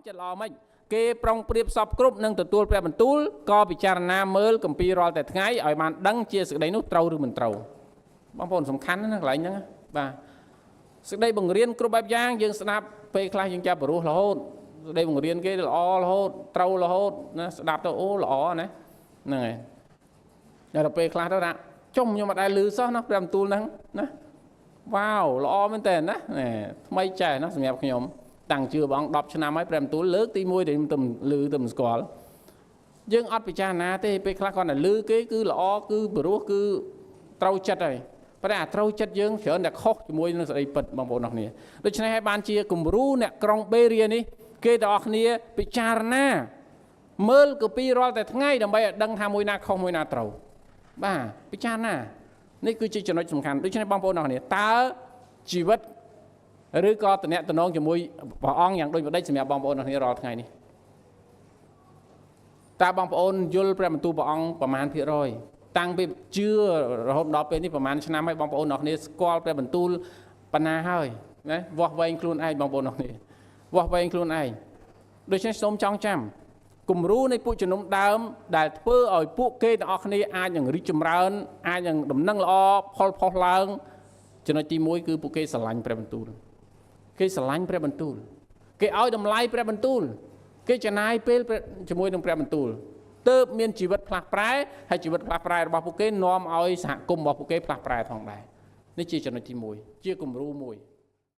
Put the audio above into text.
ចិត្តល្អមិនគេប្រុងប្រៀបសពគ្រប់នឹងទទួលព្រះបន្ទូលក៏ពិចារណាមើលគម្ពីររាល់តែថ្ងៃឲ្យបានដឹងជាសេចក្តីនោះត្រូវឬមិនត្រូវបងប្អូនសំខាន់ណាកន្លែងហ្នឹងបាទសេចក្តីបង្រៀនគ្រប់បែបយ៉ាងយើងស្ដាប់ពេលខ្លះយើងចាប់បរោះរហូតសេចក្តីបង្រៀនគេល្អរហូតត្រូវរហូតណាស្ដាប់ទៅអូល្អណាហ្នឹងហើយដល់ពេលខ្លះទៅថាចុំខ្ញុំអត់ដែលឮសោះណាព្រះបន្ទូលហ្នឹងណាវ៉ាវល្អមែនតើណាថ្មីចេះណាសម្រាប់ខ្ញុំតាំងជឿព្រះអង្គ10ឆ្នាំហើយព្រះបន្ទូលលើកទី1ដែលខ្ញុំឮទៅមិនស្គាល់យើងអត់ពិចារណាទេពេលខ្លះគាត់តែឮគេគឺល្អគឺបរោះគឺត្រូវចិត្តហើយប៉ុន្តែអាត្រូវចិត្តយើងច្រើនតែខុសជាមួយនឹងសេចក្តីពិតបងប្អូនអរគ្នាដូច្នេះហើយបានជាគំរូអ្នកក្រុងបេរៀនេះគេទាំងអស់គ្នាពិចារណាមើលគម្ពីររាល់តែថ្ងៃដើម្បីឲ្យដឹងថាមួយណាខុសមួយណាត្រូវបាទពិចារណានេះគឺជាចំណុចសំខាន់ដូច្នេះបងប្អូនអរគ្នាតើជីវិតឬក៏តំណែងជាមួយព្រះអង្គយ៉ាងដូចម្ដេចសម្រាប់បងប្អូនអរគ្នារាល់ថ្ងៃនេះតើបងប្អូនយល់ព្រះបន្ទូលព្រះអង្គប្រមាណភាគរយតាំងពីជឿរហូតដល់ពេលនេះប្រហែលឆ្នាំហើយបងប្អូនអរគ្នាស្គាល់ព្រះបន្ទូលប៉ុណ្ណាហើយណាវាស់វែងខ្លួនឯងបងប្អូនអរគ្នាវាស់វែងខ្លួនឯងដូច្នេះសូមចងចាំគំរូនៃពួកជំនុំដើមដែលធ្វើឲ្យពួកគេទាំងអស់គ្នាអាចនឹងរីកចម្រើនអាចនឹងដំណឹងល្អផលផុសឡើងចំណុចទី1គឺពួកគេស្រឡាញ់ព្រះបន្ទូលគេស្រឡាញ់ព្រះបន្ទូលគេឲ្យតម្លៃព្រះបន្ទូលគេចំណាយពេលជាមួយនឹងព្រះបន្ទូលទើបមានជីវិតផ្លាស់ប្រែហើយជីវិតផ្លាស់ប្រែរបស់ពួកគេនាំឲ្យសហគមន៍របស់ពួកគេផ្លាស់ប្រែផងដែរនេះជាចំណុចទី1ជាគំរូមួយ